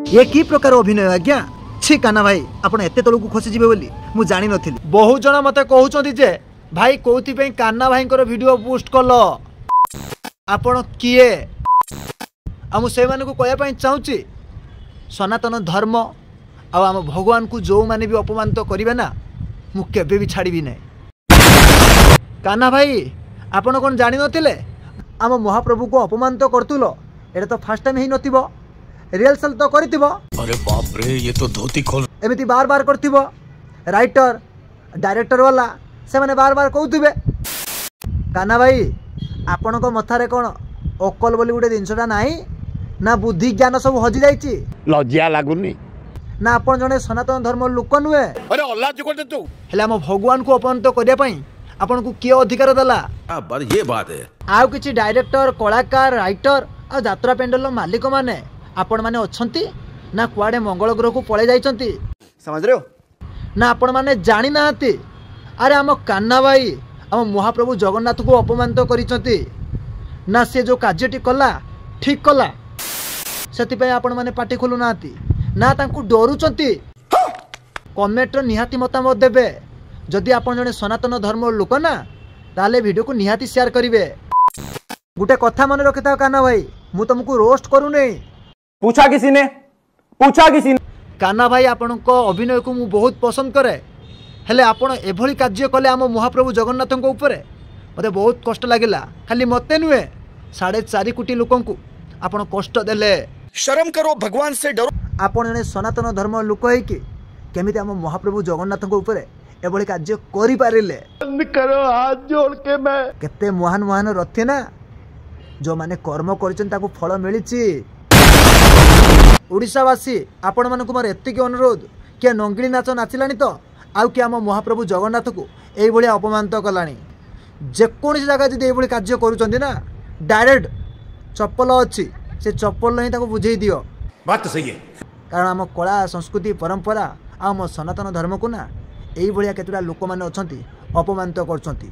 ये की प्रकार अभिनय आज्ञा छी काना भाई आपण एते तळकु खसी जिवे बोली मु जानि नथिली। बहुत जण मते कहउचंदी जे भाई कोथि पे कान्ना भाई कर वीडियो पोस्ट करलो आपण किए आ मु से माने को कहया पई चाहूची सनातन धर्म आ आम भगवान को जो माने भी अपमानित करिवे ना मु केबे भी छाड़ीबी नै। कान्ना भाई आपण कोन जानि नथिले आम महाप्रभु को अपमानित करतुलो एटा तो फर्स्ट टाइम ही नथिबो रिहर्सल तो करथिबो। अरे बाप रे ये तो धोती खोल एमिति बार बार करथिबो राइटर डायरेक्टर वाला से माने बार बार कहउथिबे। कान्ना भाई आपण को मथारे कोन ओकल बोली गुटे जिनसटा नाही ना बुद्धि ज्ञान सब हजि जाईची लज्जा लागुनी ना आपण जने सनातन धर्म लोक नुए। अरे अल्लाह जो करते तू हेले हम भगवान को अपमानित करिया पई आपण को किए अधिकार देला। पर ये बात है आउ किछि डायरेक्टर कलाकार राइटर आ यात्रा पेंडल मालिक माने आपण माने अछंती ना कुआडे मंगल ग्रह को पळे जाइछंती समझ रहे हो ना आपण माने जानि नाहंती। अरे हम कान्ना भाई हम महाप्रभु जगन्नाथ को अपमानित करिछंती ना से जो कार्यटी कला ठीक कला सेति पय आपण माने पाटी खोलु नाहंती ना तांकु डरुचंती। कमेंट निहाती मतामत देबे जदि आपण जने सनातन धर्म लोक ना ताले वीडियो को निहाती शेयर करिवे। गुटे कथा मन रखिता कान्ना भाई मु तुमको रोस्ट करू नै पूछा किसी ने कान्ना भाई आपण को अभिनय को मु बहुत पसंद करे हेले आपण एभली कार्य कले आम महाप्रभु जगन्नाथ को ऊपर मते बहुत कष्ट लागिला। खाली मते नुए 4.5 कोटी लोकन को आपण कष्ट देले शर्म करो भगवान से डरो। आपण जने सनातन धर्म लोक है कि केमिति आम महाप्रभु जगन्नाथ को ऊपर एभली कार्य करि पारिले करो हाथ जोड़ के मैं केते महान महान रथी ना जो माने कर्म करिछन ताको फल मिलिछि। ओडिशावासी आपण मानकु मोर एतिके अनुरोध कि नंगिणी नाच नाचिलानी तो आउ कि आम महाप्रभु जगन्नाथ को एई भलिया अपमानित कलानी। जेकोसी जगह जदि एई भली कार्य करूचंदी ना डायरेक्ट चप्पल अच्छी से चप्पल ही ताको बुझेई दियो। बात तो सही है कारण आम कला संस्कृति परंपरा आम सनातन धर्म को ना एई भलिया केतुरा लोक माने अछंती अपमानित करछंती।